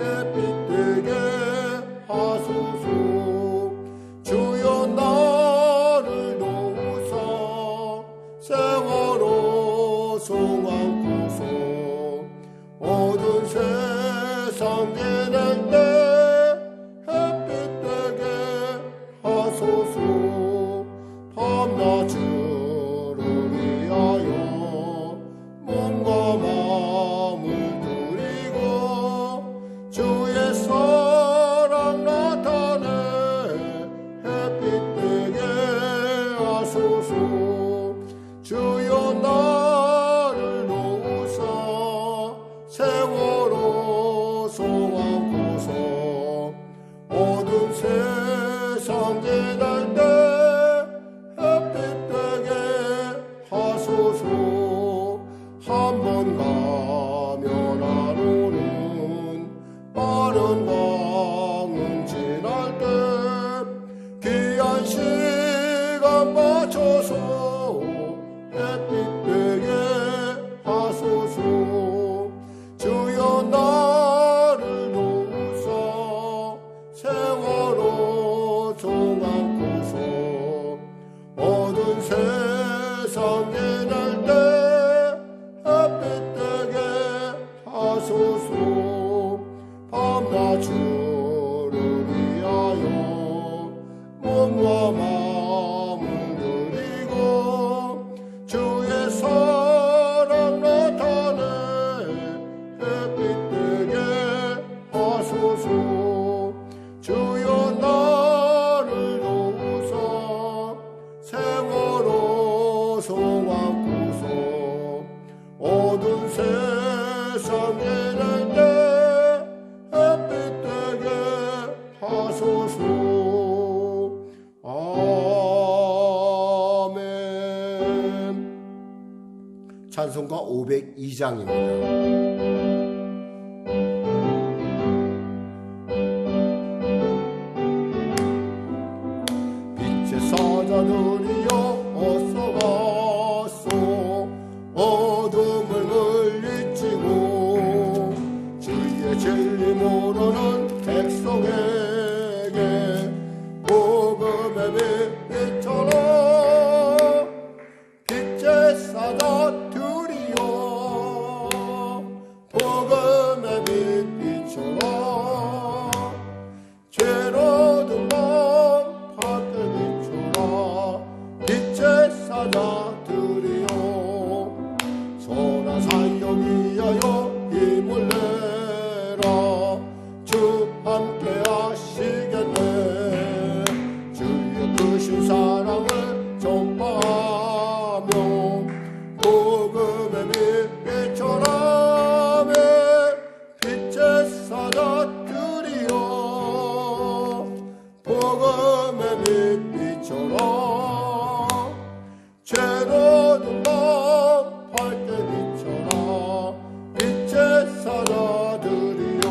햇빛 되게 하소서. 주여 나를 도우사 세월호 송환구소 어두운 세상 지낼 때 햇빛 되게 하소서. 밤낮을 위하여 몸과 마음을 드리고 주의 사랑 나타내 햇빛 되게 하소서. 주여 나를 도우사 세월호 송환구소 어두운 세상 지날 때 햇빛 되게 하소서. 한 번 가면 안 오는 빠른 왕은 지날 때 귀한 시간 맞춰서 햇빛 되게 하소서. 주여 나를 도우사 세월호 송환구소 어두운 세상 지날 때 햇빛 되게 하소서. 밤낮을 위하여 몸과 마음을 드리고 주의 사랑 나타내 햇빛 되게 하소서. 주여 나를 도우사 세월호 송환구소 어두운 세상 지낼 때 햇빛 되게 하소서. 아멘. 찬송가 502장입니다. 사자들이여 어서 와서 어둠을 물리치고 주의 진리 모르는 백성에게 복음의 빛처럼 빛의 사자들이여 복음의 빛처럼 죄로든 빛의 사자들이여 선한 사역 위하여 힘을 내라. 주 함께 하시겠네. 주의 크신 사랑을 전파하며 복음의 빛처럼 빛의 사자들이여 복음의 빛처럼 죄로는 밤 밝게 비춰라. 빛의 사자들이여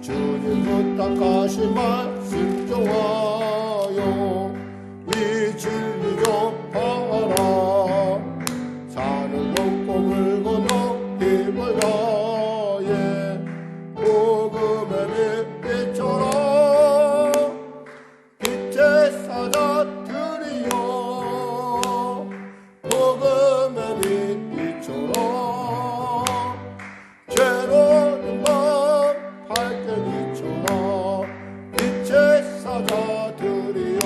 주님 부탁하신 말씀 좋아요. 이 진리 전파하라. 산을 넘고 물 건너 힘을 다해 복음의 빛처럼 빛의 사자들이여 복음의 빛처럼 죄로는 밤 밝게 비춰라. 빛의 사자들이여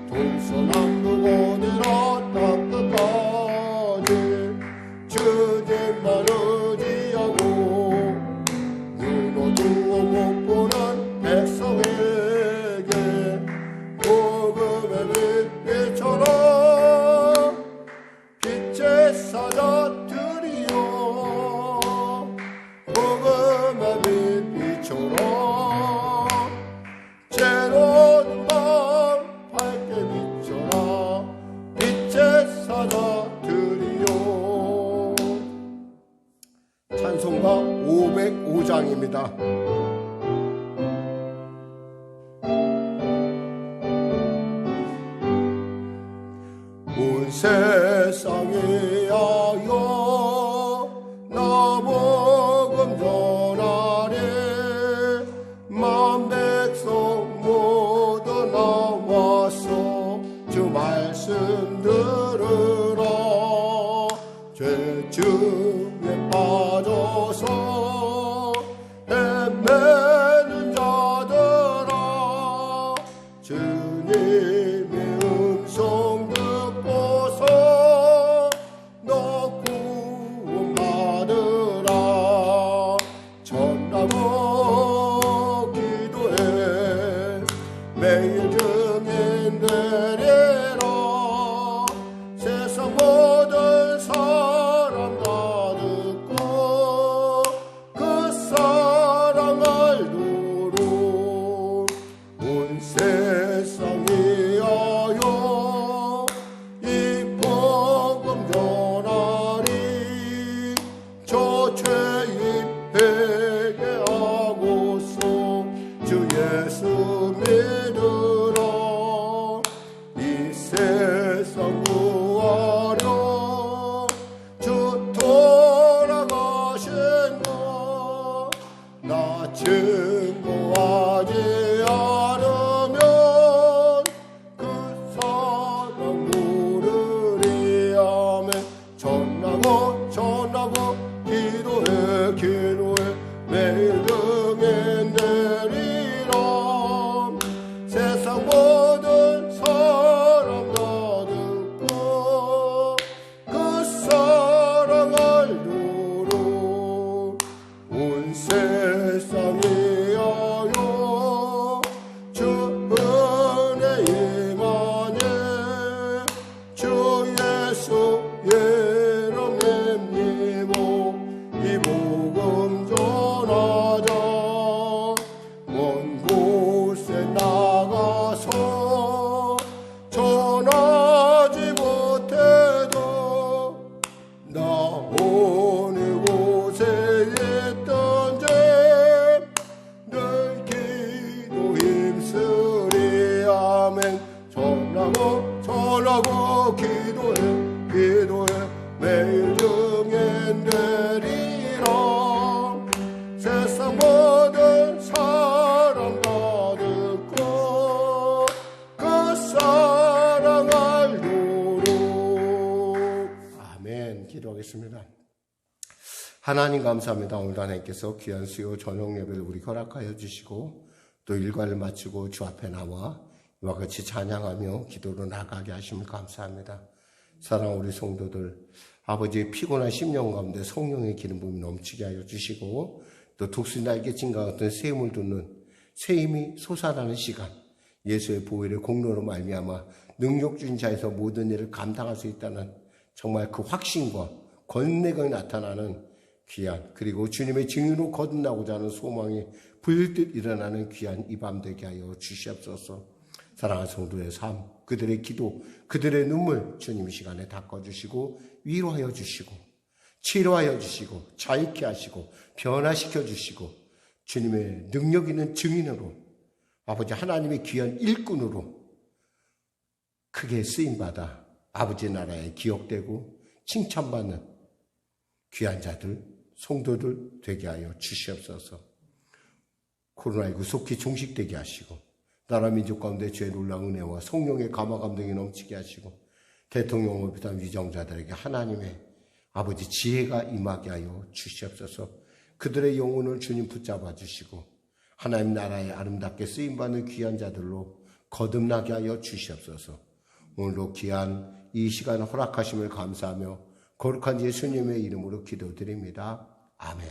동서남북 어디나 땅끝까지 주님만 의지하고 눈 어두워 못 보는 백성에게 복음의 빛처럼 빛의 사자들이여 복음의 빛처럼 죄로는 밤 밝게 비춰라. 빛의 사자들이여. 찬송가 505장입니다. 온 세상에 하여 나 복음 전하 나 증거하지 않으면 그 사람 모르리. 아멘. 전하고 기도해 매일 등에 내리라. 세상 모든 사람 다 듣고 그 사랑 알도록 온 세상이 하여 주 은혜 임하네. 주 예수 이름 내미고 이 복음 전하자. 먼 곳에 나가서 전하지 못해도 나 어느 곳에 있던지 늘 기도 힘쓰리. 아멘. 전하고 기도해 매일 등에 내리라. 세상 모든 사람 다 듣고 그 사랑 알도록. 아멘. 기도하겠습니다. 하나님 감사합니다. 오늘도 하나님께서 귀한 수요 저녁 예배를 우리 허락하여 주시고 또 일과를 마치고 주 앞에 나와 이와 같이 찬양하며 기도로 나가게 하심을 감사합니다. 사랑하는 우리 성도들, 아버지의 피곤한 심령 가운데 성령의 기름 부음이 넘치게 하여 주시고 또 독수리 날개친과 같은 새 힘을 돋는 새 힘이 솟아나는 시간, 예수의 보혈의 공로로 말미암아 능력 주인 자에서 모든 일을 감당할 수 있다는 정말 그 확신과 권능이 나타나는 귀한, 그리고 주님의 증인으로 거듭나고자 하는 소망이 불듯 일어나는 귀한 이 밤 되게 하여 주시옵소서. 사랑하는 성도의 삶, 그들의 기도, 그들의 눈물 주님 이 시간에 닦아주시고 위로하여 주시고 치료하여 주시고 자유케 하시고 변화시켜 주시고 주님의 능력 있는 증인으로 아버지 하나님의 귀한 일꾼으로 크게 쓰임받아 아버지 나라에 기억되고 칭찬받는 귀한 자들, 성도들 되게 하여 주시옵소서. 코로나19 속히 종식되게 하시고 나라 민족 가운데 주의 놀라운 은혜와 성령의 감화 감동이 넘치게 하시고 대통령을 비롯한 위정자들에게 하나님의 아버지 지혜가 임하게 하여 주시옵소서. 그들의 영혼을 주님 붙잡아 주시고 하나님 나라에 아름답게 쓰임받는 귀한 자들로 거듭나게 하여 주시옵소서. 오늘도 귀한 이 시간 허락하심을 감사하며 거룩한 예수님의 이름으로 기도드립니다. 아멘.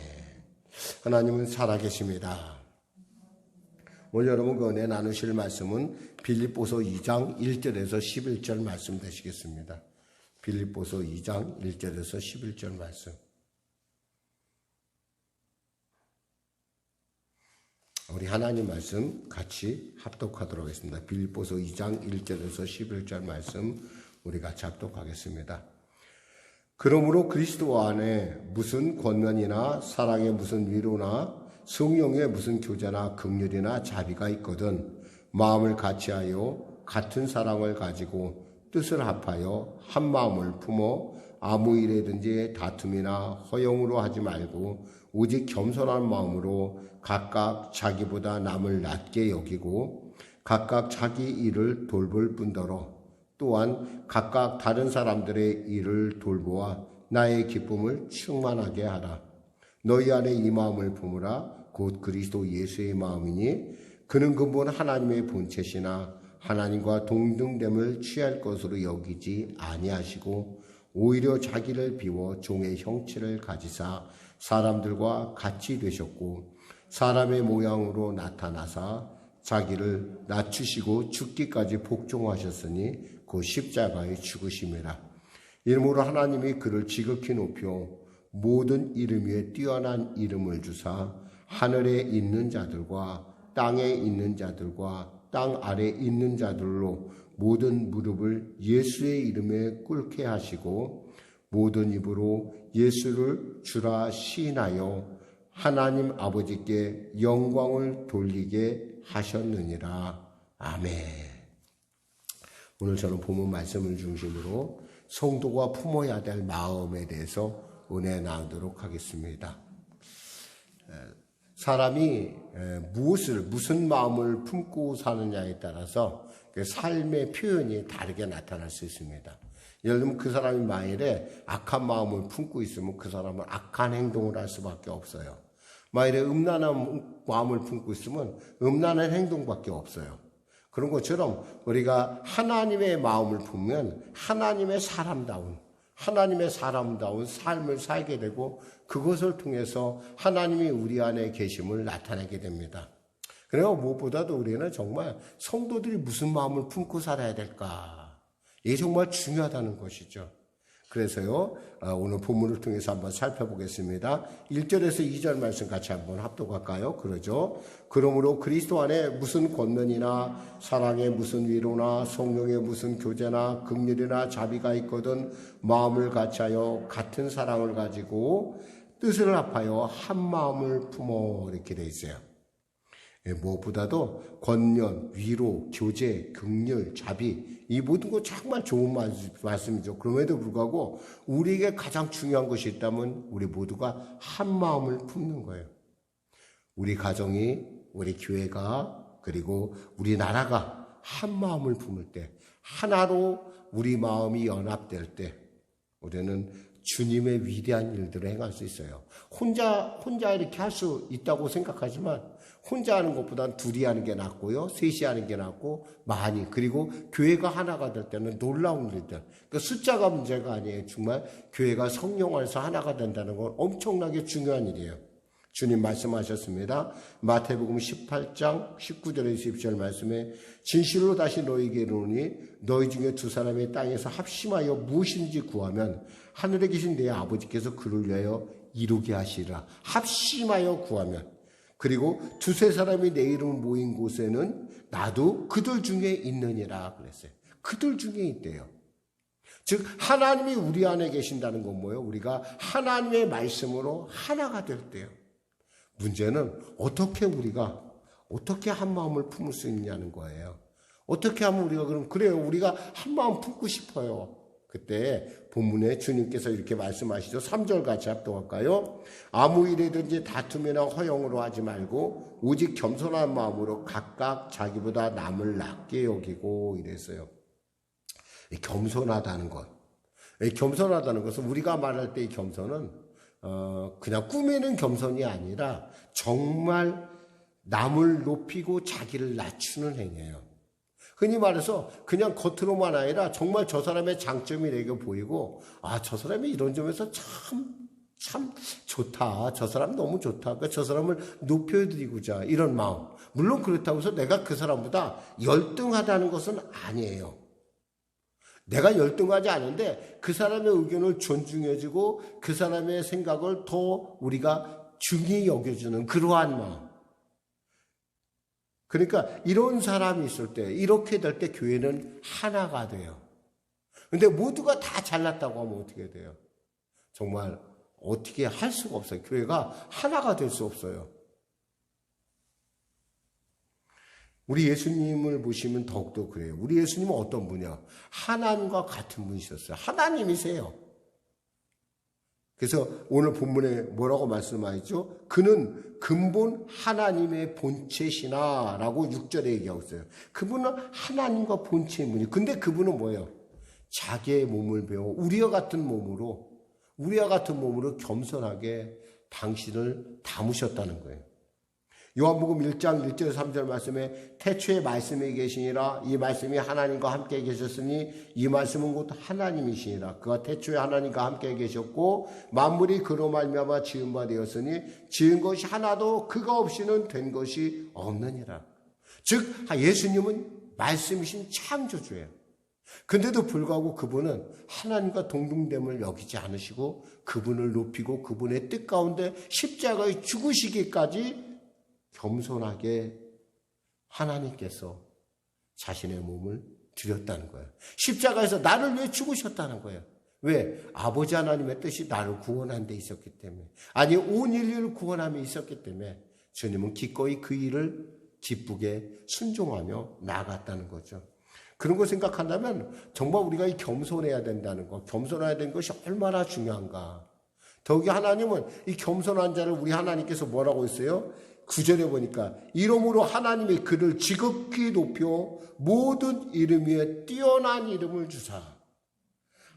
하나님은 살아계십니다. 오늘 여러분 그 은혜 나누실 말씀은 빌립보서 2장 1절에서 11절 말씀 되시겠습니다. 빌립보서 2장 1절에서 11절 말씀. 우리 하나님 말씀 같이 합독하도록 하겠습니다. 빌립보서 2장 1절에서 11절 말씀 우리 같이 합독하겠습니다. 그러므로 그리스도 안에 무슨 권면이나 사랑의 무슨 위로나 성령의 무슨 교제나 긍휼이나 자비가 있거든 마음을 같이하여 같은 사랑을 가지고 뜻을 합하여 한 마음을 품어 아무 일에든지 다툼이나 허용으로 하지 말고 오직 겸손한 마음으로 각각 자기보다 남을 낮게 여기고 각각 자기 일을 돌볼 뿐더러 또한 각각 다른 사람들의 일을 돌보아 나의 기쁨을 충만하게 하라. 너희 안에 이 마음을 품으라. 곧 그리스도 예수의 마음이니 그는 근본 하나님의 본체시나 하나님과 동등됨을 취할 것으로 여기지 아니하시고 오히려 자기를 비워 종의 형체를 가지사 사람들과 같이 되셨고 사람의 모양으로 나타나사 자기를 낮추시고 죽기까지 복종하셨으니 그 십자가의 죽으심이라. 이러므로 하나님이 그를 지극히 높여 모든 이름 위에 뛰어난 이름을 주사 하늘에 있는 자들과 땅에 있는 자들과 땅 아래 있는 자들로 모든 무릎을 예수의 이름에 꿇게 하시고 모든 입으로 예수를 주라 시인하여 하나님 아버지께 영광을 돌리게 하셨느니라. 아멘. 오늘 저는 본문 말씀을 중심으로 성도가 품어야 될 마음에 대해서 은혜 나누도록 하겠습니다. 사람이 무슨 마음을 품고 사느냐에 따라서 그 삶의 표현이 다르게 나타날 수 있습니다. 예를 들면 그 사람이 만일에 악한 마음을 품고 있으면 그 사람은 악한 행동을 할 수밖에 없어요. 만일에 음란한 마음을 품고 있으면 음란한 행동밖에 없어요. 그런 것처럼 우리가 하나님의 마음을 품으면 하나님의 사람다운 삶을 살게 되고 그것을 통해서 하나님이 우리 안에 계심을 나타내게 됩니다. 그래서 무엇보다도 우리는 정말 성도들이 무슨 마음을 품고 살아야 될까? 이게 정말 중요하다는 것이죠. 그래서요, 오늘 본문을 통해서 한번 살펴보겠습니다. 1절에서 2절 말씀 같이 한번 합독할까요? 그러죠. 그러므로 그리스도 안에 무슨 권면이나 사랑의 무슨 위로나 성령의 무슨 교제나 긍휼이나 자비가 있거든 마음을 같이하여 같은 사랑을 가지고 뜻을 합하여 한 마음을 품어 이렇게 돼 있어요. 무엇보다도 권면, 위로, 교제, 긍휼, 자비 이 모든 거 정말 좋은 말씀이죠. 그럼에도 불구하고 우리에게 가장 중요한 것이 있다면 우리 모두가 한 마음을 품는 거예요. 우리 가정이, 우리 교회가, 그리고 우리나라가 한 마음을 품을 때, 하나로 우리 마음이 연합될 때 우리는 주님의 위대한 일들을 행할 수 있어요. 혼자 이렇게 할 수 있다고 생각하지만 혼자 하는 것보다는 둘이 하는 게 낫고요. 셋이 하는 게 낫고 많이. 그리고 교회가 하나가 될 때는 놀라운 일들. 그러니까 숫자가 문제가 아니에요. 정말 교회가 성령 안에서 하나가 된다는 건 엄청나게 중요한 일이에요. 주님 말씀하셨습니다. 마태복음 18장 19절에서 20절 말씀에 진실로 다시 너희에게 이르노니 너희 중에 두 사람이 땅에서 합심하여 무엇인지 구하면 하늘에 계신 내 아버지께서 그를 위하여 이루게 하시리라. 합심하여 구하면. 그리고 두세 사람이 내 이름 모인 곳에는 나도 그들 중에 있느니라 그랬어요. 그들 중에 있대요. 즉 하나님이 우리 안에 계신다는 건 뭐예요? 우리가 하나님의 말씀으로 하나가 될 때요. 문제는 어떻게 한 마음을 품을 수 있냐는 거예요. 어떻게 하면 우리가 그래요. 우리가 한 마음 품고 싶어요. 그때 본문에 주님께서 이렇게 말씀하시죠. 3절 같이 합독할까요? 아무 일이든지 다툼이나 허영으로 하지 말고 오직 겸손한 마음으로 각각 자기보다 남을 낮게 여기고 이랬어요. 겸손하다는 것. 겸손하다는 것은 우리가 말할 때 이 겸손은 그냥 꾸미는 겸손이 아니라 정말 남을 높이고 자기를 낮추는 행위예요. 흔히 말해서 그냥 겉으로만 아니라 정말 저 사람의 장점이 내게 보이고 저 사람이 이런 점에서 참 좋다. 저 사람 너무 좋다. 그러니까 저 사람을 높여드리고자 이런 마음. 물론 그렇다고 해서 내가 그 사람보다 열등하다는 것은 아니에요. 내가 열등하지 않은데 그 사람의 의견을 존중해주고 그 사람의 생각을 더 우리가 중히 여겨주는 그러한 마음. 그러니까 이런 사람이 있을 때 이렇게 될 때 교회는 하나가 돼요. 근데 모두가 다 잘났다고 하면 어떻게 돼요? 정말 어떻게 할 수가 없어요. 교회가 하나가 될 수 없어요. 우리 예수님을 보시면 더욱더 그래요. 우리 예수님은 어떤 분이야? 하나님과 같은 분이셨어요. 하나님이세요. 그래서 오늘 본문에 뭐라고 말씀하셨죠? 그는 근본 하나님의 본체시나 라고 6절에 얘기하고 있어요. 그분은 하나님과 본체인 분이에요. 근데 그분은 뭐예요? 자기의 몸을 배워 우리와 같은 몸으로 겸손하게 당신을 담으셨다는 거예요. 요한복음 1장 1절 3절 말씀에 태초에 말씀이 계시니라 이 말씀이 하나님과 함께 계셨으니 이 말씀은 곧 하나님이시니라 그가 태초에 하나님과 함께 계셨고 만물이 그로 말미암아 지은 바 되었으니 지은 것이 하나도 그가 없이는 된 것이 없느니라. 즉 예수님은 말씀이신 창조주예요. 근데도 불구하고 그분은 하나님과 동등됨을 여기지 않으시고 그분을 높이고 그분의 뜻 가운데 십자가에 죽으시기까지 겸손하게 하나님께서 자신의 몸을 드렸다는 거예요. 십자가에서 나를 위해 죽으셨다는 거예요. 왜? 아버지 하나님의 뜻이 나를 구원한 데 있었기 때문에. 아니 온 인류를 구원함에 있었기 때문에 주님은 기꺼이 그 일을 기쁘게 순종하며 나아갔다는 거죠. 그런 거 생각한다면 정말 우리가 이 겸손해야 된다는 것, 겸손해야 되는 것이 얼마나 중요한가. 더욱이 하나님은 이 겸손한 자를 우리 하나님께서 뭐라고 했어요? 9절에 보니까 이름으로 하나님이 그를 지극히 높여 모든 이름 위에 뛰어난 이름을 주사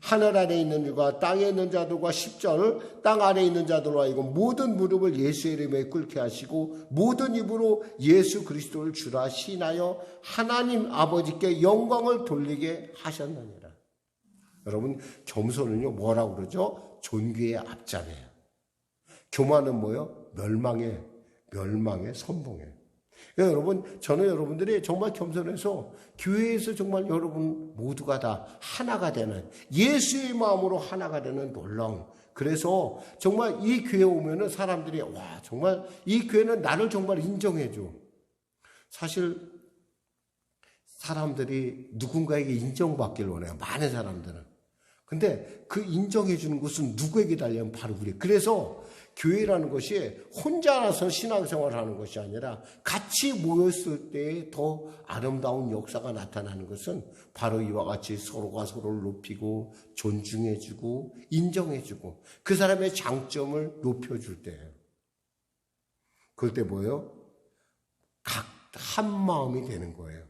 하늘 아래 있는 이가 땅에 있는 자들과 10절 땅 아래 있는 자들과 이거 모든 무릎을 예수의 이름에 꿇게 하시고 모든 입으로 예수 그리스도를 주라 시인하여 하나님 아버지께 영광을 돌리게 하셨느니라. 여러분 겸손은요 뭐라고 그러죠? 존귀의 앞자리예요. 교만은 뭐요? 멸망의 선봉이에요. 여러분 저는 여러분들이 정말 겸손해서 교회에서 정말 여러분 모두가 다 하나가 되는 예수의 마음으로 하나가 되는 놀라운, 그래서 정말 이 교회 오면은 사람들이 와 정말 이 교회는 나를 정말 인정해줘. 사실 사람들이 누군가에게 인정받기를 원해요. 많은 사람들은. 근데 그 인정해 주는 것은 누구에게 달려면 바로 우리. 그래서 교회라는 것이 혼자라서 신앙생활을 하는 것이 아니라 같이 모였을 때 더 아름다운 역사가 나타나는 것은 바로 이와 같이 서로가 서로를 높이고 존중해주고 인정해주고 그 사람의 장점을 높여줄 때예요. 그럴 때 뭐예요? 각 한 마음이 되는 거예요.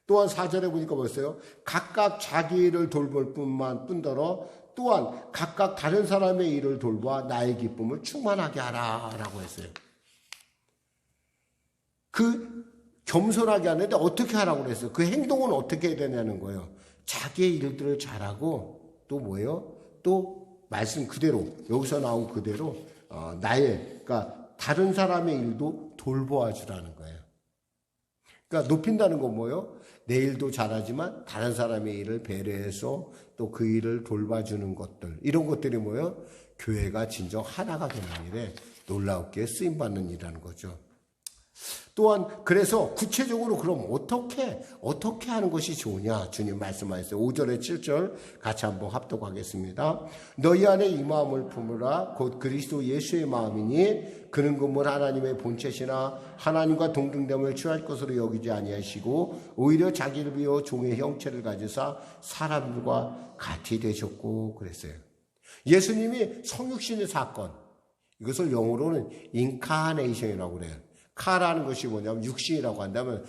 또한 4절에 보니까 뭐였어요? 각각 자기 일을 돌볼 뿐더러 또한 각각 다른 사람의 일을 돌봐 나의 기쁨을 충만하게 하라 라고 했어요. 그 겸손하게 하는데 어떻게 하라고 그랬어요? 그 행동은 어떻게 해야 되냐는 거예요. 자기의 일들을 잘하고 또 뭐예요? 또 말씀 그대로 여기서 나온 그대로 그러니까 다른 사람의 일도 돌보아 주라는 거예요. 그러니까 높인다는 건 뭐예요? 내 일도 잘하지만 다른 사람의 일을 배려해서 또 그 일을 돌봐주는 것들, 이런 것들이 뭐예요? 교회가 진정 하나가 되는 일에 놀랍게 쓰임받는 일이라는 거죠. 또한 그래서 구체적으로 그럼 어떻게 하는 것이 좋으냐? 주님 말씀하셨어요. 5절에 7절 같이 한번 합독하겠습니다. 너희 안에 이 마음을 품으라. 곧 그리스도 예수의 마음이니 그는 금물 하나님의 본체시나 하나님과 동등됨을 취할 것으로 여기지 아니하시고 오히려 자기를 비워 종의 형체를 가지사 사람들과 같이 되셨고 그랬어요. 예수님이 성육신의 사건, 이것을 영어로는 인카네이션이라고 그래요. 카라는 것이 뭐냐면 육신이라고 한다면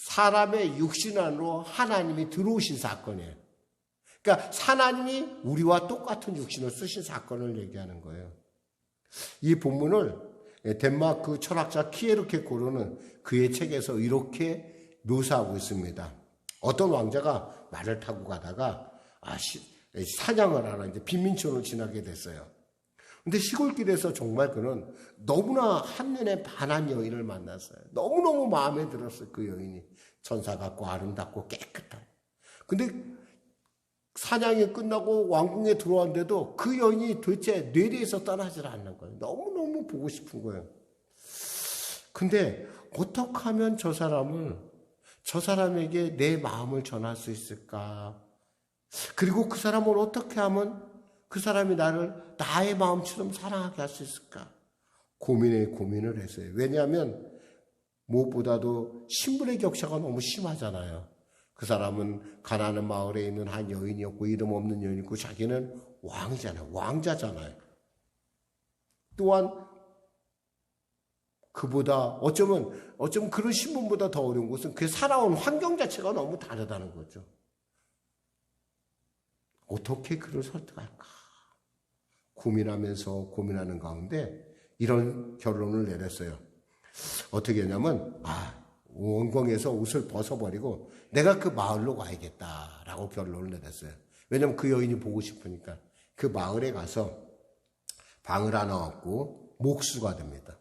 사람의 육신 안으로 하나님이 들어오신 사건이에요. 그러니까 하나님이 우리와 똑같은 육신을 쓰신 사건을 얘기하는 거예요. 이 본문을 덴마크 철학자 키에르케고르는 그의 책에서 이렇게 묘사하고 있습니다. 어떤 왕자가 말을 타고 가다가 사냥을 하러 이제 빈민촌을 지나게 됐어요. 근데 시골길에서 정말 그는 너무나 한눈에 반한 여인을 만났어요. 너무너무 마음에 들었어요. 그 여인이 천사 같고 아름답고 깨끗한. 근데 사냥이 끝나고 왕궁에 들어왔는데도 그 여인이 도대체 뇌리에서 떠나질 않는 거예요. 너무너무 보고 싶은 거예요. 근데 어떻게 하면 저 사람에게 내 마음을 전할 수 있을까? 그리고 그 사람을 어떻게 하면 그 사람이 나를 나의 마음처럼 사랑하게 할 수 있을까? 고민을 했어요. 왜냐하면 무엇보다도 신분의 격차가 너무 심하잖아요. 그 사람은 가나안 마을에 있는 한 여인이었고 이름 없는 여인이고 자기는 왕자잖아요. 또한 그보다 어쩌면 그런 신분보다 더 어려운 것은 그 살아온 환경 자체가 너무 다르다는 거죠. 어떻게 그를 설득할까? 고민하는 가운데 이런 결론을 내렸어요. 어떻게 했냐면 원궁에서 옷을 벗어버리고 내가 그 마을로 가야겠다라고 결론을 내렸어요. 왜냐하면 그 여인이 보고 싶으니까. 그 마을에 가서 방을 하나 얻고 목수가 됩니다.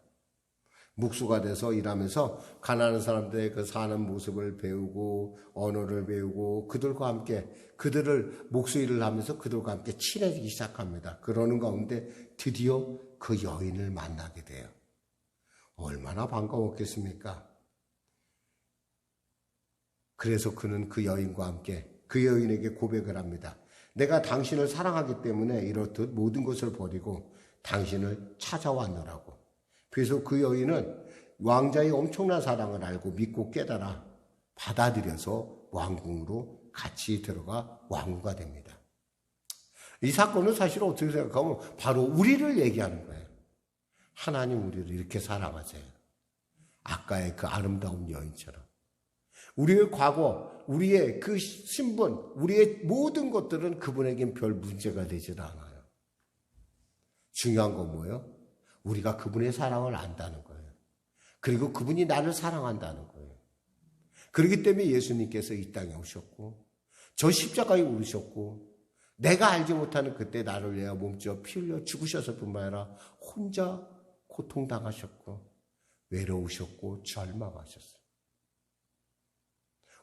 목수가 돼서 일하면서 가난한 사람들의 그 사는 모습을 배우고 언어를 배우고 그들과 함께 그들을 목수 일을 하면서 그들과 함께 친해지기 시작합니다. 그러는 가운데 드디어 그 여인을 만나게 돼요. 얼마나 반가웠겠습니까? 그래서 그는 그 여인과 함께 그 여인에게 고백을 합니다. 내가 당신을 사랑하기 때문에 이렇듯 모든 것을 버리고 당신을 찾아왔노라고. 그래서 그 여인은 왕자의 엄청난 사랑을 알고 믿고 깨달아 받아들여서 왕궁으로 같이 들어가 왕후가 됩니다. 이 사건은 사실 어떻게 생각하면 바로 우리를 얘기하는 거예요. 하나님 우리를 이렇게 사랑하세요. 아까의 그 아름다운 여인처럼. 우리의 과거, 우리의 그 신분, 우리의 모든 것들은 그분에겐 별 문제가 되질 않아요. 중요한 건 뭐예요? 우리가 그분의 사랑을 안다는 거예요. 그리고 그분이 나를 사랑한다는 거예요. 그렇기 때문에 예수님께서 이 땅에 오셨고 저 십자가에 오르셨고 내가 알지 못하는 그때 나를 위하여 몸져 피 흘려 죽으셔서 뿐만 아니라 혼자 고통당하셨고 외로우셨고 절망하셨어요.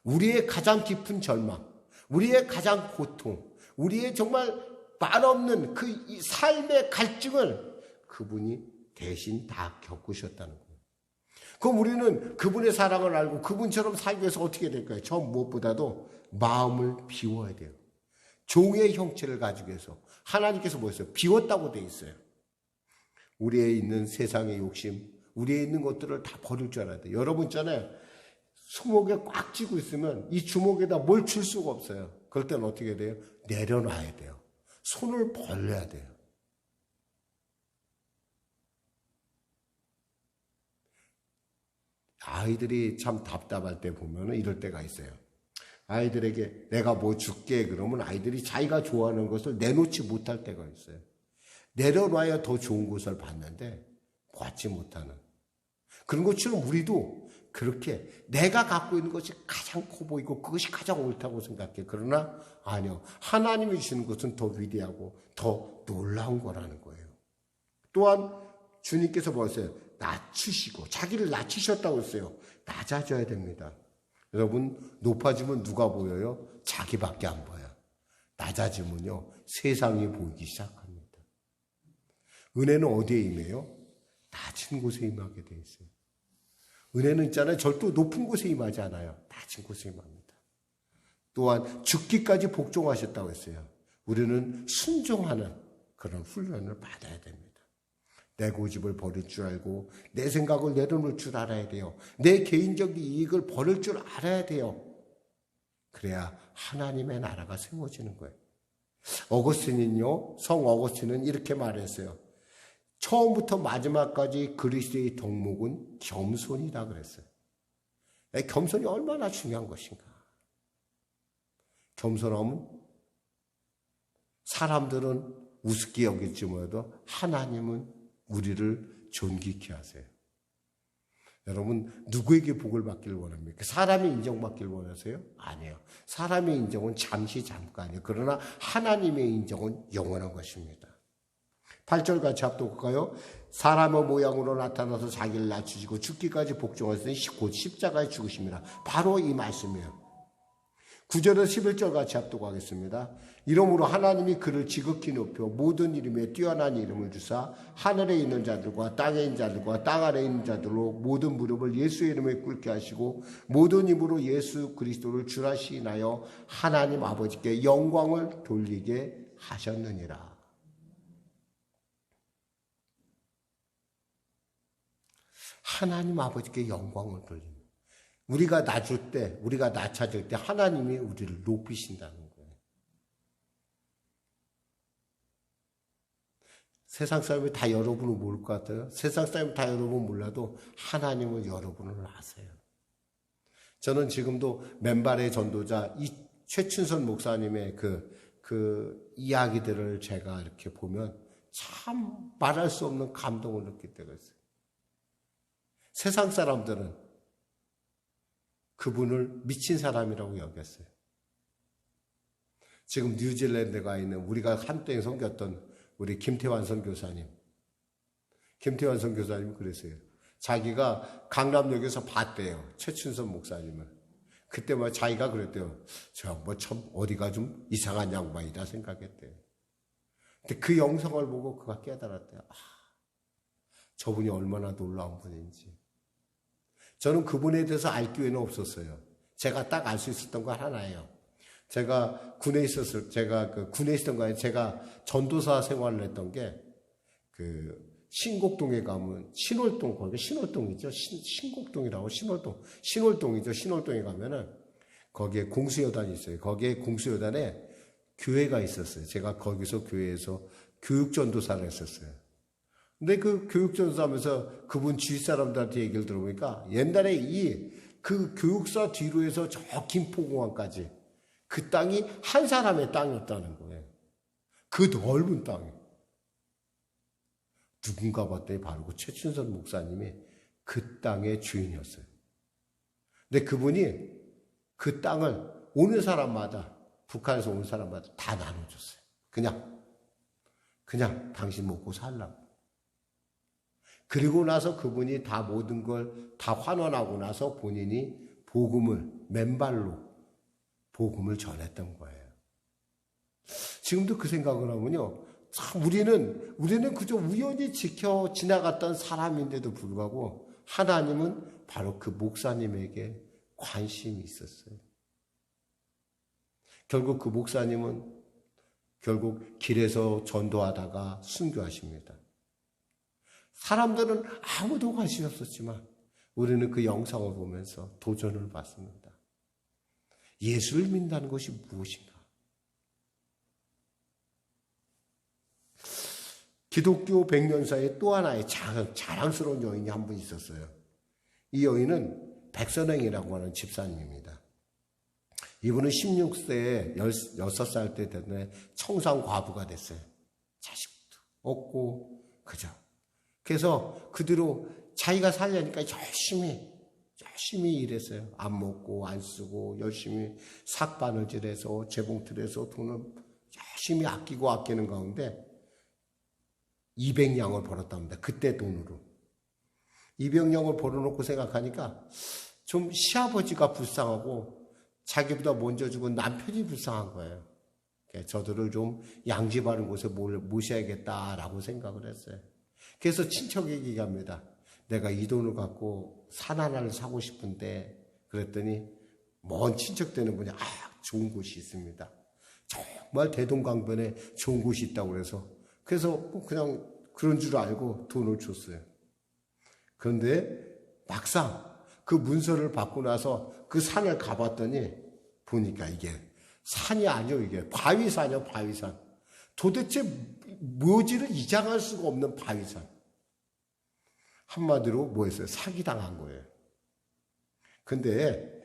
우리의 가장 깊은 절망, 우리의 가장 고통, 우리의 정말 말없는 그 삶의 갈증을 그분이 대신 다 겪으셨다는 거예요. 그럼 우리는 그분의 사랑을 알고 그분처럼 살기 위해서 어떻게 될까요? 저 무엇보다도 마음을 비워야 돼요. 종의 형체를 가지고 해서 하나님께서 뭐였어요? 비웠다고 돼 있어요. 우리에 있는 세상의 욕심, 우리에 있는 것들을 다 버릴 줄 알아야 돼요. 여러분 있잖아요. 수목에 꽉 쥐고 있으면 이 주먹에다 뭘 줄 수가 없어요. 그럴 때는 어떻게 돼요? 내려놔야 돼요. 손을 벌려야 돼요. 아이들이 참 답답할 때 보면 이럴 때가 있어요. 아이들에게 내가 뭐 줄게 그러면 아이들이 자기가 좋아하는 것을 내놓지 못할 때가 있어요. 내려놔야 더 좋은 것을 받는데 받지 못하는. 그런 것처럼 우리도 그렇게 내가 갖고 있는 것이 가장 커 보이고 그것이 가장 옳다고 생각해. 그러나 아니요. 하나님이 주시는 것은 더 위대하고 더 놀라운 거라는 거예요. 또한 주님께서 뭐였어요? 낮추시고 자기를 낮추셨다고 했어요. 낮아져야 됩니다. 여러분 높아지면 누가 보여요? 자기밖에 안 보여요. 낮아지면요. 세상이 보이기 시작합니다. 은혜는 어디에 임해요? 낮은 곳에 임하게 돼 있어요. 은혜는 있잖아요. 절대 높은 곳에 임하지 않아요. 낮은 곳에 임합니다. 또한 죽기까지 복종하셨다고 했어요. 우리는 순종하는 그런 훈련을 받아야 됩니다. 내 고집을 버릴 줄 알고 내 생각을 내려놓을 줄 알아야 돼요. 내 개인적인 이익을 버릴 줄 알아야 돼요. 그래야 하나님의 나라가 세워지는 거예요. 어거스틴은요, 성 어거스틴은 이렇게 말했어요. 처음부터 마지막까지 그리스도의 덕목은 겸손이다 그랬어요. 겸손이 얼마나 중요한 것인가. 겸손하면 사람들은 우습게 여길지 몰라도 하나님은 우리를 존귀케 하세요. 여러분 누구에게 복을 받기를 원합니까? 사람의 인정받기를 원하세요? 아니에요. 사람의 인정은 잠시 잠깐이에요. 그러나 하나님의 인정은 영원한 것입니다. 8절 같이 합독할까요? 사람의 모양으로 나타나서 자기를 낮추시고 죽기까지 복종하시니 곧 십자가에 죽으십니다. 바로 이 말씀이에요. 9절에서 11절 같이 합독하겠습니다. 이러므로 하나님이 그를 지극히 높여 모든 이름에 뛰어난 이름을 주사 하늘에 있는 자들과 땅에 있는 자들과 땅 아래에 있는 자들로 모든 무릎을 예수의 이름에 꿇게 하시고 모든 입으로 예수 그리스도를 주라 시인하여 하나님 아버지께 영광을 돌리게 하셨느니라. 하나님 아버지께 영광을 돌립니다. 우리가 낮을 때, 우리가 낮아질 때 하나님이 우리를 높이신다는 거예요. 세상 사람이 다 여러분을 모를 것 같아요. 세상 사람이 다 여러분 몰라도 하나님은 여러분을 아세요. 저는 지금도 맨발의 전도자 이 최춘선 목사님의 그 이야기들을 제가 이렇게 보면 참 말할 수 없는 감동을 느낄 때가 있어요. 세상 사람들은 그분을 미친 사람이라고 여겼어요. 지금 뉴질랜드가 있는 우리가 한때 섬겼던 우리 김태환 선교사님. 김태환 선교사님이 그랬어요. 자기가 강남역에서 봤대요. 최춘선 목사님을. 그때 뭐 자기가 그랬대요. 저 뭐 참 어디가 좀 이상한 양반이다 생각했대요. 근데 그 영상을 보고 그가 깨달았대요. 저분이 얼마나 놀라운 분인지. 저는 그분에 대해서 알 기회는 없었어요. 제가 딱 알 수 있었던 거 하나예요. 제가 군에 있었던 거에 제가 전도사 생활을 했던 게 신곡동에 가면 신월동, 거기 신월동이죠. 신곡동이라고 신월동이죠. 신월동에 가면은 거기에 공수여단이 있어요. 거기에 공수여단에 교회가 있었어요. 제가 거기서 교회에서 교육전도사를 했었어요. 근데 그 교육전수 하면서 그분 주위 사람들한테 얘기를 들어보니까 옛날에 그 교육사 뒤로 해서 저 김포공항까지 그 땅이 한 사람의 땅이었다는 거예요. 그 넓은 땅이. 누군가 봤더니 바로 그 최춘선 목사님이 그 땅의 주인이었어요. 근데 그분이 그 땅을 오는 사람마다, 북한에서 오는 사람마다 다 나눠줬어요. 그냥 당신 먹고 살라고. 그리고 나서 그분이 다 모든 걸 다 환원하고 나서 본인이 맨발로 복음을 전했던 거예요. 지금도 그 생각을 하면요. 참 우리는 그저 우연히 지나갔던 사람인데도 불구하고 하나님은 바로 그 목사님에게 관심이 있었어요. 결국 그 목사님은 길에서 전도하다가 순교하십니다. 사람들은 아무도 관심이 없었지만 우리는 그 영상을 보면서 도전을 받습니다. 예수를 믿는다는 것이 무엇인가? 기독교 100년사에 또 하나의 자랑스러운 여인이 한 분 있었어요. 이 여인은 백선행이라고 하는 집사님입니다. 이분은 16세에 6살 때 되는 청산 과부가 됐어요. 자식도 없고 그죠. 그래서 그 뒤로 자기가 살려니까 열심히 일했어요. 안 먹고 안 쓰고 열심히 삭바느질해서 재봉틀해서 돈을 열심히 아끼는 가운데 200냥을 벌었답니다. 그때 돈으로. 200냥을 벌어놓고 생각하니까 좀 시아버지가 불쌍하고 자기보다 먼저 죽은 남편이 불쌍한 거예요. 저들을 좀 양지 바른 곳에 모셔야겠다라고 생각을 했어요. 그래서 친척에게 얘기합니다. 내가 이 돈을 갖고 산 하나를 사고 싶은데, 그랬더니 먼 친척 되는 분이 좋은 곳이 있습니다. 정말 대동강변에 좋은 곳이 있다고 그래서 그냥 그런 줄 알고 돈을 줬어요. 그런데 막상 그 문서를 받고 나서 그 산을 가봤더니 보니까 이게 산이 아니요, 이게 바위산이요, 바위산. 도대체 묘지를 이장할 수가 없는 바위산. 한마디로 뭐였어요? 사기당한 거예요. 근데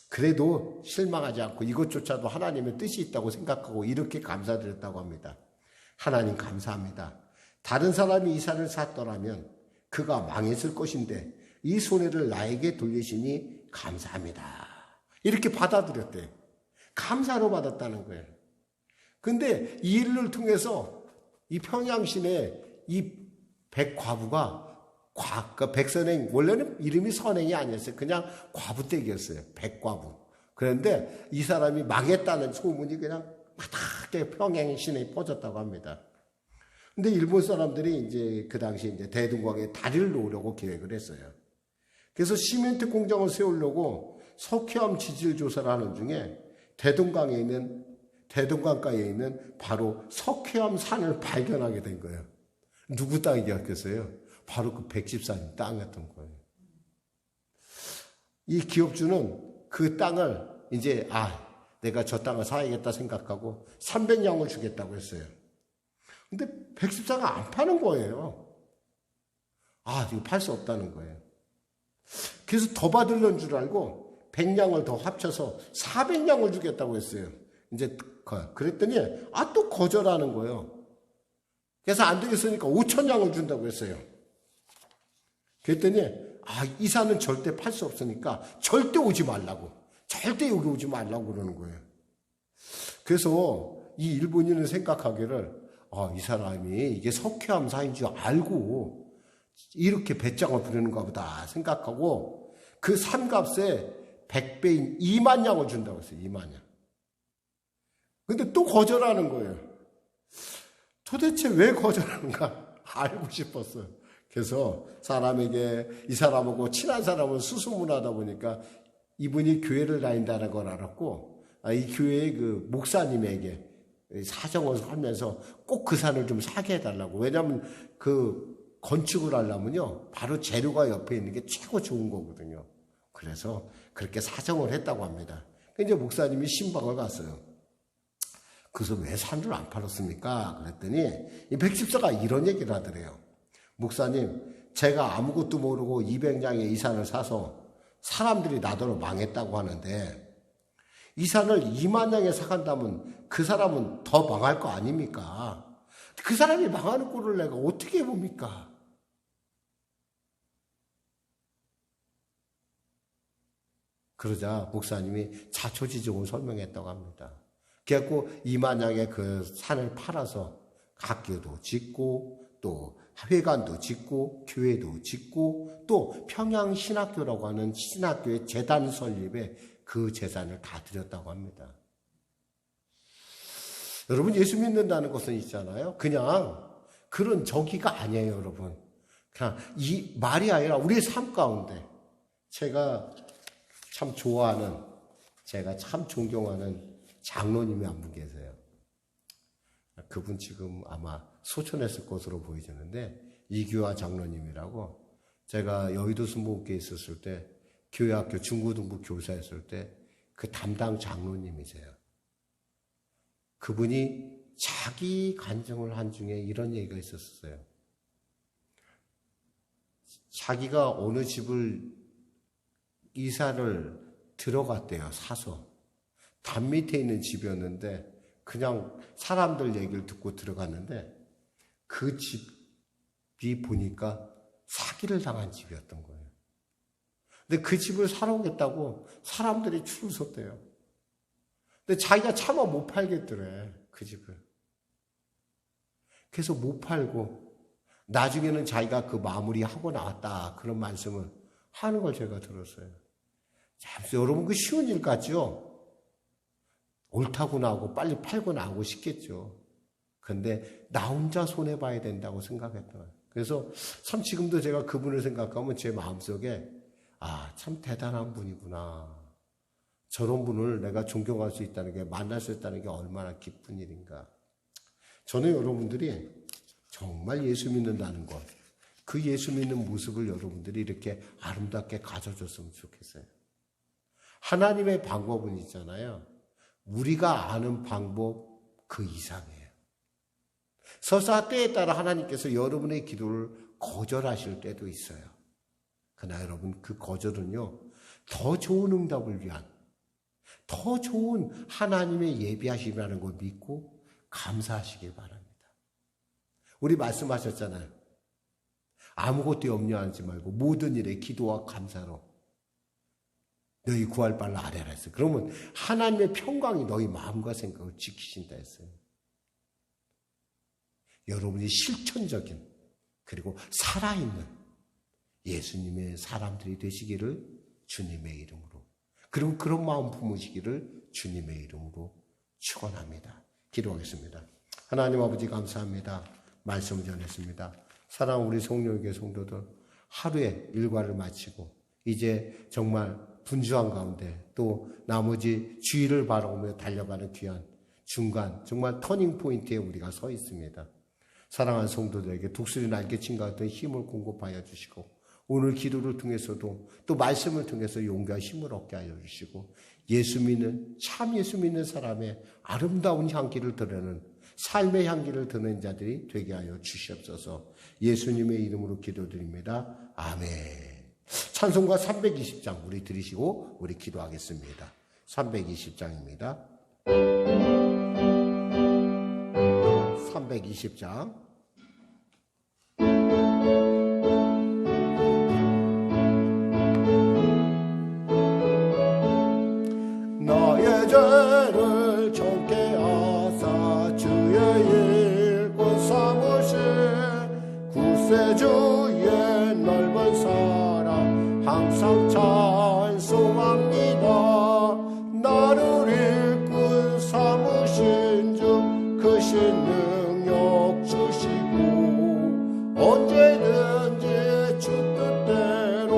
그래도 실망하지 않고 이것조차도 하나님의 뜻이 있다고 생각하고 이렇게 감사드렸다고 합니다. 하나님 감사합니다. 다른 사람이 이 산을 샀더라면 그가 망했을 것인데 이 손해를 나에게 돌리시니 감사합니다. 이렇게 받아들였대요. 감사로 받았다는 거예요. 근데 이 일을 통해서 이 평양시내 이 백과부가 백선행, 원래는 이름이 선행이 아니었어요. 그냥 과부댁이었어요. 백과부. 그런데 이 사람이 망했다는 소문이 그냥 바닥에 평양 시내에 퍼졌다고 합니다. 근데 일본 사람들이 이제 그 당시 이제 대동강에 다리를 놓으려고 계획을 했어요. 그래서 시멘트 공장을 세우려고 석회암 지질 조사를 하는 중에 대동강가에 있는 바로 석회암 산을 발견하게 된 거예요. 누구 땅이었겠어요? 바로 그 백집사님 땅이었던 거예요. 이 기업주는 그 땅을 이제 내가 저 땅을 사야겠다 생각하고 300냥을 주겠다고 했어요. 근데 백집사가 안 파는 거예요. 이거 팔 수 없다는 거예요. 그래서 더 받으려는 줄 알고 100냥을 더 합쳐서 400냥을 주겠다고 했어요. 이제 그랬더니 또 거절하는 거예요. 그래서 안 되겠으니까 5,000냥을 준다고 했어요. 그랬더니 이 산은 절대 팔 수 없으니까 절대 오지 말라고. 절대 여기 오지 말라고 그러는 거예요. 그래서 이 일본인은 생각하기를 이 사람이 이게 석회암 사인 줄 알고 이렇게 배짱을 부리는가 보다 생각하고 그 산값에 100배인 2만냥을 준다고 했어요. 2만냥. 근데 또 거절하는 거예요. 도대체 왜 거절하는가 알고 싶었어요. 그래서 이 사람하고 친한 사람은 수소문하다 보니까 이분이 교회를 다닌다는 걸 알았고, 이 교회의 그 목사님에게 사정을 하면서 꼭 그 산을 좀 사게 해달라고. 왜냐하면 그 건축을 하려면요, 바로 재료가 옆에 있는 게 최고 좋은 거거든요. 그래서 그렇게 사정을 했다고 합니다. 이제 목사님이 신방을 갔어요. 그래서 왜 산을 안 팔았습니까? 그랬더니 이 백집사가 이런 얘기를 하더래요. 목사님, 제가 아무것도 모르고 200냥의 이 산을 사서 사람들이 나더러 망했다고 하는데 이 산을 2만 냥에 사간다면 그 사람은 더 망할 거 아닙니까? 그 사람이 망하는 꼴을 내가 어떻게 봅니까? 그러자 목사님이 자초지종을 설명했다고 합니다. 그래갖고 2만 냥의 그 산을 팔아서 학교도 짓고 또 회관도 짓고 교회도 짓고 또 평양신학교라고 하는 신학교의 재단 설립에 그 재산을 다 드렸다고 합니다. 여러분, 예수 믿는다는 것은 있잖아요. 그냥 그런 저기가 아니에요, 여러분. 그냥 이 말이 아니라 우리의 삶 가운데 제가 참 좋아하는, 제가 참 존경하는 장로님이 한 분 계세요. 그분 지금 아마 소천했을 것으로 보이시는데 이규화 장로님이라고, 제가 여의도 순복음교회에 있었을 때 교회학교 중고등부 교사였을 때 그 담당 장로님이세요. 그분이 자기 간증을 한 중에 이런 얘기가 있었어요. 자기가 어느 집을 이사를 들어갔대요. 사서. 담 밑에 있는 집이었는데 그냥 사람들 얘기를 듣고 들어갔는데 그 집이 보니까 사기를 당한 집이었던 거예요. 근데 그 집을 사러 오겠다고 사람들이 줄을 섰대요. 근데 자기가 차마 못 팔겠더래, 그 집을. 그래서 못 팔고 나중에는 자기가 그 마무리하고 나왔다, 그런 말씀을 하는 걸 제가 들었어요. 참, 여러분, 그 쉬운 일 같죠? 옳다고 나오고 빨리 팔고 나오고 싶겠죠. 그런데 나 혼자 손해봐야 된다고 생각했던 거예요. 그래서 참 지금도 제가 그분을 생각하면 제 마음속에 참 대단한 분이구나. 저런 분을 내가 존경할 수 있다는 게, 만날 수 있다는 게 얼마나 기쁜 일인가. 저는 여러분들이 정말 예수 믿는다는 것, 그 예수 믿는 모습을 여러분들이 이렇게 아름답게 가져줬으면 좋겠어요. 하나님의 방법은 있잖아요. 우리가 아는 방법 그 이상이에요. 설사 때에 따라 하나님께서 여러분의 기도를 거절하실 때도 있어요. 그러나 여러분, 그 거절은요, 더 좋은 응답을 위한, 더 좋은 하나님의 예비하심이라는 걸 믿고 감사하시길 바랍니다. 우리 말씀하셨잖아요. 아무것도 염려하지 말고 모든 일에 기도와 감사로 너희 구할 바를 아뢰라 했어요. 그러면 하나님의 평강이 너희 마음과 생각을 지키신다 했어요. 여러분이 실천적인, 그리고 살아있는 예수님의 사람들이 되시기를 주님의 이름으로, 그리고 그런 마음 품으시기를 주님의 이름으로 축원합니다. 기도하겠습니다. 하나님 아버지, 감사합니다. 말씀을 전했습니다. 사랑하는 우리 성령교회 성도들, 하루의 일과를 마치고 이제 정말 분주한 가운데 또 나머지 주의를 바라보며 달려가는 귀한 중간, 정말 터닝 포인트에 우리가 서 있습니다. 사랑하는 성도들에게 독수리 날개친과 같은 힘을 공급하여 주시고, 오늘 기도를 통해서도 또 말씀을 통해서 용기와 힘을 얻게 하여 주시고, 예수 믿는, 참 예수 믿는 사람의 아름다운 향기를 드러내는, 삶의 향기를 드러내는 자들이 되게 하여 주시옵소서. 예수님의 이름으로 기도드립니다. 아멘. 찬송가 320장 우리 들으시고 우리 기도하겠습니다. 320장입니다. 320장. 나의 죄를 정케 하사 주의 일꾼 삼으신 구세주의 넓은 사랑 항상 찬송합니다. 나를 일꾼 삼으신 주 크신 능력 주시고, 언제든지 주 뜻대로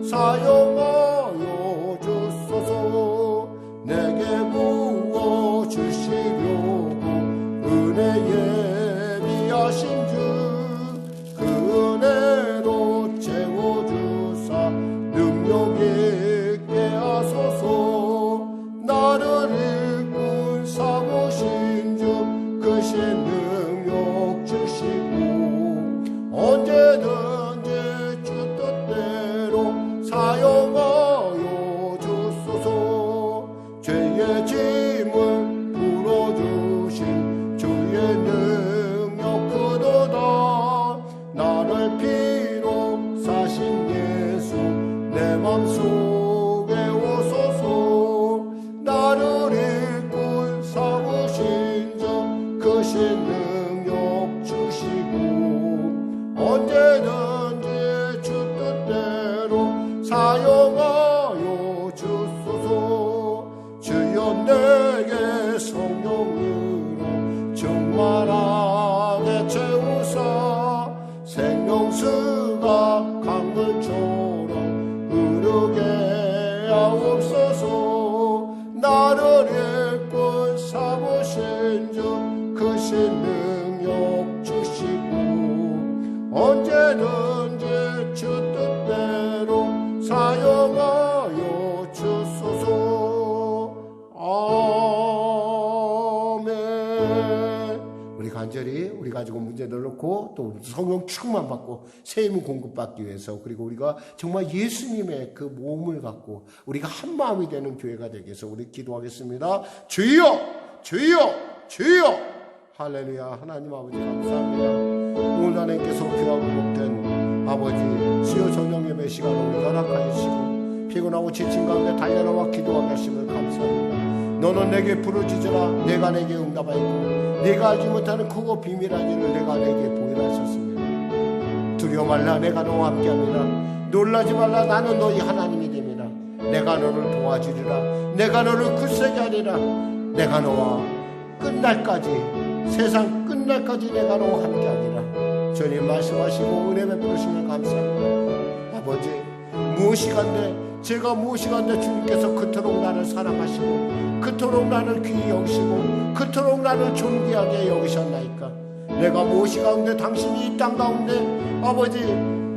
사용하여 주소서. 내게 부어 주시려고 은혜 예비하신 주, 그 은혜로 채워주사 능력 있게 하소서. 나를 일꾼 삼으신 주 크신 능력 주시고, 언제든 사용하여 주소서. 주여 내게 성령으로 충만하게 채우사 생명수가 강물처럼 흐르게 하옵소서. 나를 일꾼 삼으신 주 크신 능력 주시고 언제든지 주 뜻대로 사용하여 주소서. 아멘. 우리 간절히 우리 가지고 문제를 놓고 또 성령 충만 받고 세임 공급받기 위해서, 그리고 우리가 정말 예수님의 그 몸을 갖고 우리가 한 마음이 되는 교회가 되기 위해서 우리 기도하겠습니다. 주여 주여 주여. 할렐루야. 하나님 아버지 감사합니다. 오늘 하나님께서 귀하고 복된 아버지 수요 저녁 예배 시간을 우리 허락하여 주시고 피곤하고 지친 가운데 달려나와 기도하게 하심을 감사합니다. 너는 내게 부르짖으라 내가 내게 응답하였고 네가 알지 못하는 크고 비밀한 일을 내가 내게 보이라 하셨습니다. 두려워 말라 내가 너와 함께합니다. 놀라지 말라 나는 너희 하나님이 됩니다. 내가 너를 도와주리라. 내가 너를 굳세게 하리라. 내가 너와 끝날까지, 세상 끝날까지 내가 너와 함께하리라. 주님 말씀하시고 은혜 베푸시면 감사합니다. 아버지 무엇이간데 제가 무엇이간데 주님께서 그토록 나를 사랑하시고 그토록 나를 귀히 여기시고 그토록 나를 존귀하게 여기셨나이까. 내가 무엇이 가운데 당신이 이 땅 가운데 아버지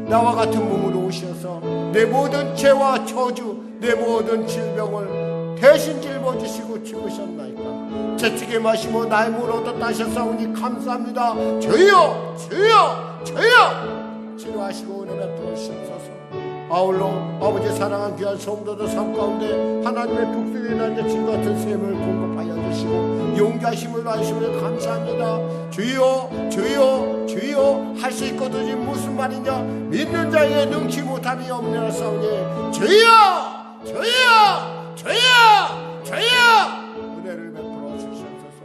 나와 같은 몸으로 오셔서 내 모든 죄와 저주 내 모든 질병을 대신 짊어지시고 죽으셨나이까. 재치게 마시고 나의 몸을 얻었다 하셨사오니 감사합니다. 주여 주여 주여 치료하시고 은혜 베풀어 주시옵소서. 아울러 아버지 사랑한 귀한 성도들 삶 가운데 하나님의 복수의 날개침 같은 샘을 공급하여 주시고 용기하심을 하심을 감사합니다. 주여 주여 주여 할 수 있거든요. 무슨 말이냐. 믿는 자에게 능치 못함이 없느라 싸우니 주여 주여 주여 주여 은혜를 베풀어 주시옵소서.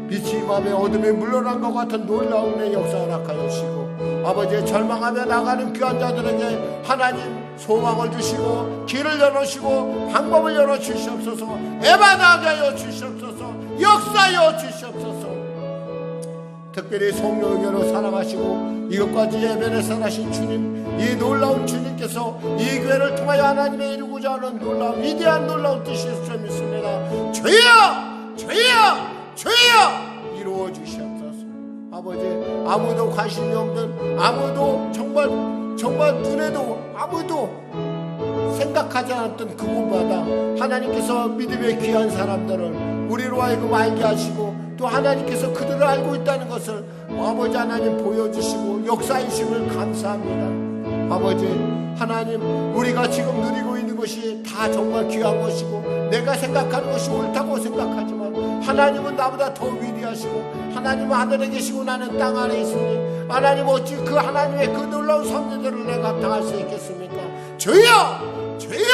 빛이 맘에 어둠이 물러난 것 같은 놀라운 은혜 역사를 허락하여 주시고 아버지 절망하며 나가는 귀한 자들에게 하나님 소망을 주시고 길을 열어주시고 방법을 열어주시옵소서. 애반하게 하여 주시옵소서. 역사하여 주시옵소서. 특별히 성령으로 사랑하시고 이것까지 예배를 사랑하신 주님, 이 놀라운 주님께서 이 교회를 통하여 하나님의 이루고자 하는 놀라운 위대한 놀라운 뜻이 줄 믿습니다. 주여 주여 주여 이루어 주시옵소서. 아버지 아무도 관심이 없는, 아무도 정말 눈에도 아무도 생각하지 않았던 그곳마다 하나님께서 믿음의 귀한 사람들을 우리로 하여금 알게 하시고 또 하나님께서 그들을 알고 있다는 것을 아버지 하나님 보여주시고 역사이심을 감사합니다. 아버지 하나님 우리가 지금 누리고 있는 것이 다 정말 귀한 것이고 내가 생각하는 것이 옳다고 생각하지만 하나님은 나보다 더 위대하시고 하나님은 하늘에 계시고 나는 땅 안에 있으니 하나님 어찌 그 하나님의 그 놀라운 섭리들을 내가 당할 수 있겠습니까? 주여 주여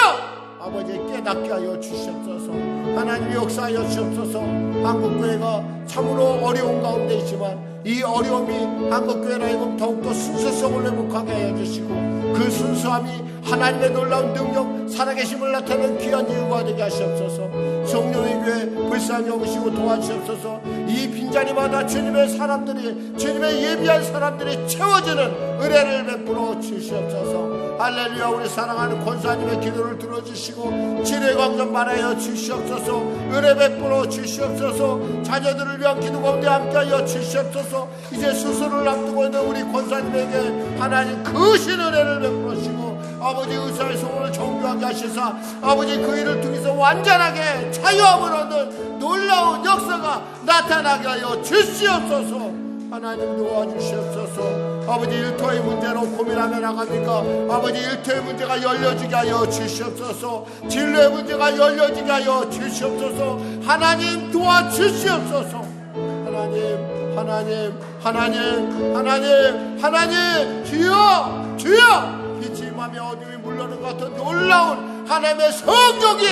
아버지 깨닫게 하여 주시옵소서. 하나님의 역사하여 주시옵소서. 한국교회가 참으로 어려운 가운데 있지만 이 어려움이 한국교회라 하여금 더욱더 순수성을 회복하게 하여 주시고 그 순수함이 하나님의 놀라운 능력 살아계심을 나타내는 귀한 이유가 되게 하시옵소서. 성령의 교회 불쌍히 여기시고 도와주시옵소서. 이 빈자리마다 주님의 사람들이, 주님의 예비한 사람들이 채워지는 은혜를 베풀어 주시옵소서. 할렐루야. 우리 사랑하는 권사님의 기도를 들어주시고 진의 광전 말하여 주시옵소서. 은혜 베풀어 주시옵소서. 자녀들을 위한 기도 가운데 함께하여 주시옵소서. 이제 수술을 앞두고 있는 우리 권사님에게 하나님 크신 은혜를 베풀어 주시고 아버지 의사의 소원을 정교하게 하시사 아버지 그 일을 통해서 완전하게 자유함을 얻는 놀라운 역사가 나타나게 하여 주시옵소서. 하나님 도와주시옵소서. 아버지 일터의 문제로 고민하며 나갑니까? 아버지 일터의 문제가 열려지게 하여 주시옵소서. 진로의 문제가 열려지게 하여 주시옵소서. 하나님 도와주시옵소서. 하나님 주여 주여 빛이 임하며 어둠이 물러는 것 같은 놀라운 하나님의 성령이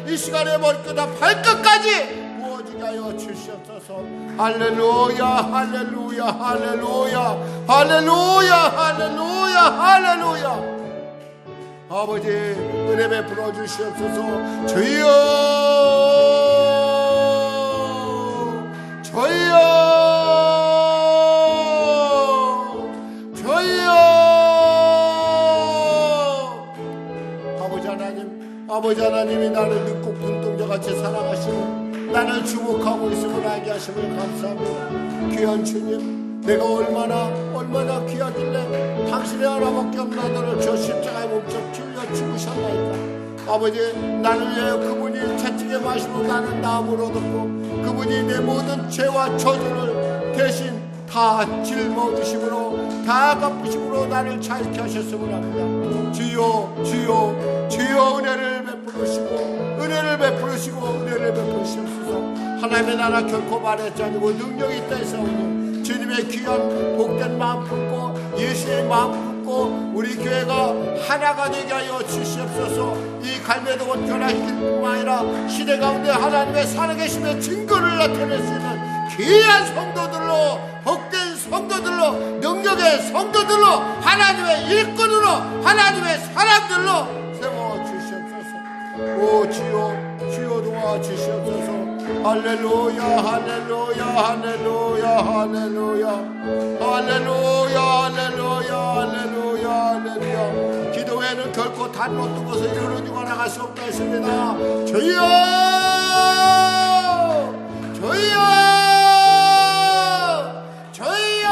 이 시간에 머리끝부터 발끝까지 부어지게 하여 주시옵소서. 할렐루야 할렐루야 할렐루야 할렐루야 할렐루야 할렐루야. 아버지 은혜 베풀어 주시옵소서. 주여 주여 주여 아버지 하나님이 나를 늦고 눈동자같이 사랑하시고 나를 주목하고 있음을 알게 하심을 감사합니다. 귀한 주님, 내가 얼마나 귀하길래 당신의 하나밖에 없는 아들을 저 십자가에 몸져 길려 죽으셨나이까. 아버지 나를 위하여 그분이 채찍의 마시고 나는 나음을 얻었고 그분이 내 모든 죄와 저주를 대신 다 짊어지심으로 다 갚으심으로 나를 자유케 하셨음을 합니다. 주여 주여 주여 은혜를 베푸시옵소서. 하나님의 나라 결코 말했지 아니고 능력이 있다 했사오니 주님의 귀한 복된 마음 품고 예수의 마음 품고 우리 교회가 하나가 되게 하여 주시옵소서. 이 갈매도원 변화시킬뿐만 아니라 시대 가운데 하나님의 살아계심의 증거를 나타낼 수 있는 귀한 성도들로, 복된 성도들로, 능력의 성도들로, 하나님의 일꾼으로, 하나님의 사람들로 세워주시옵소서. 오 주여 주여 도와주시옵소서. 할렐루야 할렐루야 할렐루야 할렐루야 할렐루야 할렐루야 할렐루야 할렐루야. 기도회는 결코 다른 어떤 것을 이루어지고 나갈 수 없다 했습니다. 주여 주여 주여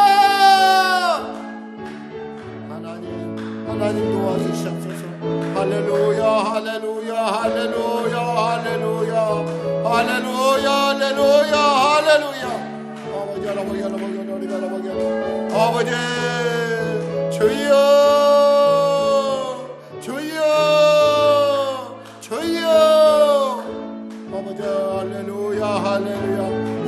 하나님 도와주시옵소서. 할렐루야 할렐루야 할렐루야 할렐루야 할렐루야 할렐루야 할렐루야. 아버지 할아버지 아버지 주여 주여 주여 아버지 할렐루야 할렐루야.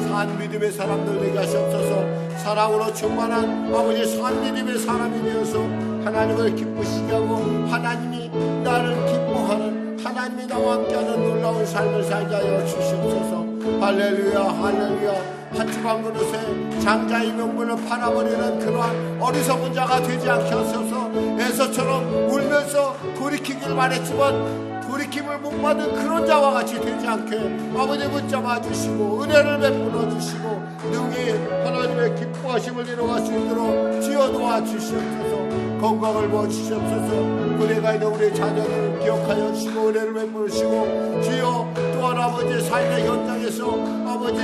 산 믿음의 사람들 되게 하시옵소서. 사랑으로 충만한 아버지 산 믿음의 사람이 되어서 하나님을 기쁘시게 하고 하나님이 나를 기뻐하는 하나님이 나와 함께하는 놀라운 삶을 살게 하여 주시옵소서. 할렐루야 할렐루야. 한주 한 그릇에 장자의 명분을 팔아버리는 그러한 어리석은 자가 되지 않게 하소서. 에서처럼 울면서 돌이키길 말했지만 돌이킴을 못 받은 그런 자와 같이 되지 않게 아버지 붙잡아 주시고 은혜를 베풀어 주시고 능히 하나님의 기뻐하심을 이루어갈 수 있도록 지어 도와 주시옵소서. 건강을 부어주시옵소서. 은혜가 있는 우리 자녀들을 기억하여 주시고 은혜를 베푸시고 주여 또한 아버지 삶의 현장에서 아버지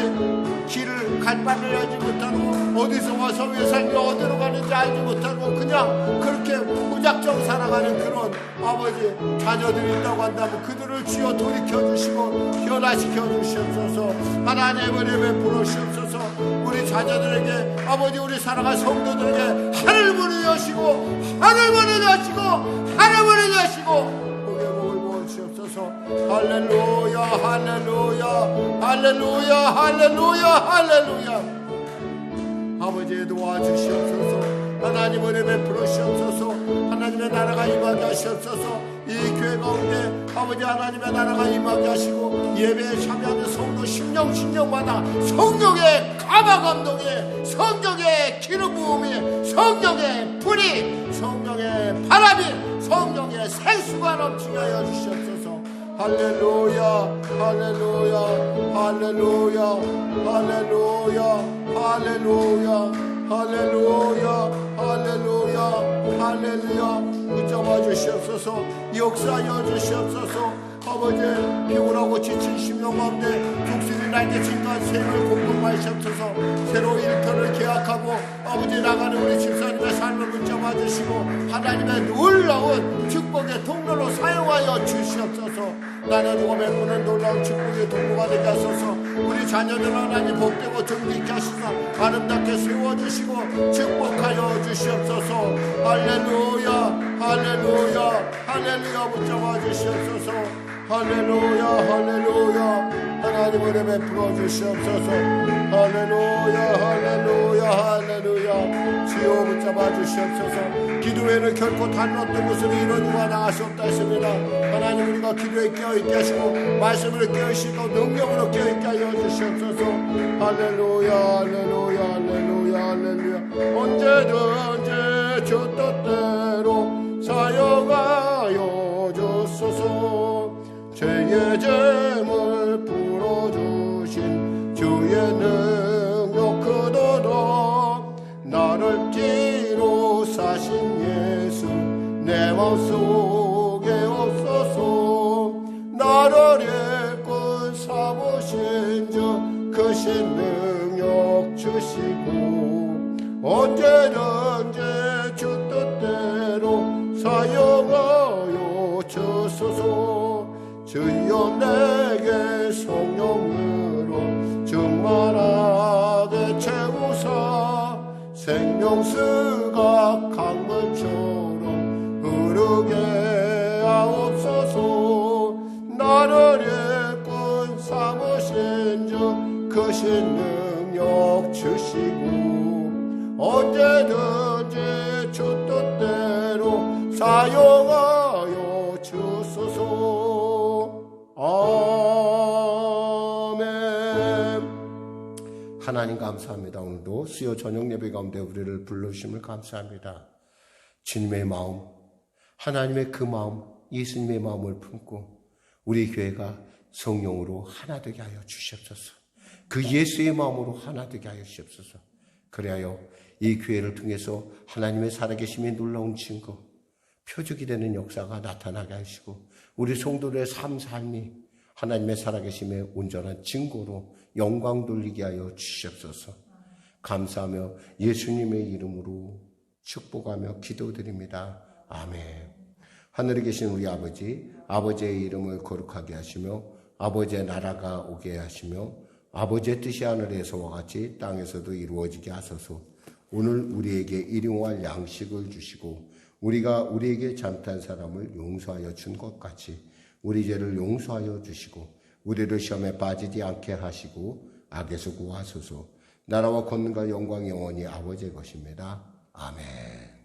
길을 갈 바를 알지 못하고 어디서 와서 왜 살며 어디로 가는지 알지 못하고 그냥 그렇게 무작정 살아가는 그런 아버지 자녀들이 있다고 한다면 그들을 주여 돌이켜주시고 변화시켜 주시옵소서. 하나님 은혜 베풀어 주시옵소서. 우리 자녀들에게 아버지 우리 사랑할 성도들에게 하늘문을 여시고 하늘문을 여시고 하늘문을 여시고 복의 복을 부어주시옵소서. 할렐루야 할렐루야 할렐루야 할렐루야 할렐루야. 아버지 도와주시옵소서. 하나님 은혜 베풀어 주시옵소서. 하나님의 나라가 임하게 하시옵소서. 이 교회 가운데 아버지 하나님의 나라가 임하게 하시고 예배에 참여하는 성도 심령마다 성령의 가마감동이 성령의 기름 부음이 성령의 불이 성령의 바람이 성령의 생수가 넘치게 하여 주시옵소서. 할렐루야 할렐루야 할렐루야 할렐루야 할렐루야 할렐루야 할렐루야 할렐루야. 붙잡아 주시옵소서. 역사하여 주시옵소서. 아버지 피곤하고 지친 심령 가운데 독수리 날개 진간 샘을 공급하시옵소서. 새로운 일터를 계약하고 아버지 나가는 우리 집사님의 삶을 붙잡아 주시고 하나님의 놀라운 축복의 통로로 사용하여 주시옵소서. 나눠주고 베푸는 놀라운 축복의 통로가 되게 하소서. 우리 자녀들 하나님 복되고 정직케 하시사 아름답게 세워주시고 축복하여 주시옵소서. 할렐루야 할렐루야 할렐루야. 붙잡아 주시옵소서. 할렐루야 할렐루야. 하나님 은혜 베풀어 주시옵소서. 할렐루야 할렐루야 할렐루야. 주여 붙잡아 주시옵소서. 기도회는 결코 다른 어떤 것으로 이루어지고 나갈 수 없다 했습니다. 하나님 우리가 기도에 깨어있게 하시고 말씀으로 깨어있고 능력으로 깨어있게 하여 주시옵소서. 할렐루야 할렐루야 할렐루야 할렐루야. 언제든지 주 뜻대로 사역하여 죄의 짐을 풀어주신 주의 능력 크도다. 나를 뒤로 사신 예수 내 마음속에 없어서 나를 일꾼 삼으신 주 크신 능력 주시고 언제든지 주 뜻대로 사용하여 주소서. 주여 내게 성령으로 충만하게 채우사 생명수가 강물처럼 흐르게 하옵소서. 나를 일꾼 삼으신 주 크신 능력 주시고 언제든지 주 뜻대로 사용하여 주소서. 아멘. 하나님 감사합니다. 오늘도 수요 저녁 예배 가운데 우리를 불러주심을 감사합니다. 주님의 마음, 하나님의 그 마음, 예수님의 마음을 품고 우리 교회가 성령으로 하나 되게 하여 주시옵소서. 그 예수의 마음으로 하나 되게 하여 주시옵소서. 그래야 이 교회를 통해서 하나님의 살아계심의 놀라운 증거, 표적이 되는 역사가 나타나게 하시고 우리 성도들의 삶이 하나님의 살아계심의 온전한 증거로 영광 돌리게 하여 주시옵소서. 감사하며 예수님의 이름으로 축복하며 기도드립니다. 아멘. 하늘에 계신 우리 아버지, 아버지의 이름을 거룩하게 하시며 아버지의 나라가 오게 하시며 아버지의 뜻이 하늘에서와 같이 땅에서도 이루어지게 하소서. 오늘 우리에게 일용할 양식을 주시고 우리가 우리에게 잘못한 사람을 용서하여 준 것 같이 우리 죄를 용서하여 주시고 우리를 시험에 빠지지 않게 하시고 악에서 구하소서. 나라와 권능과 영광이 영원히 아버지의 것입니다. 아멘.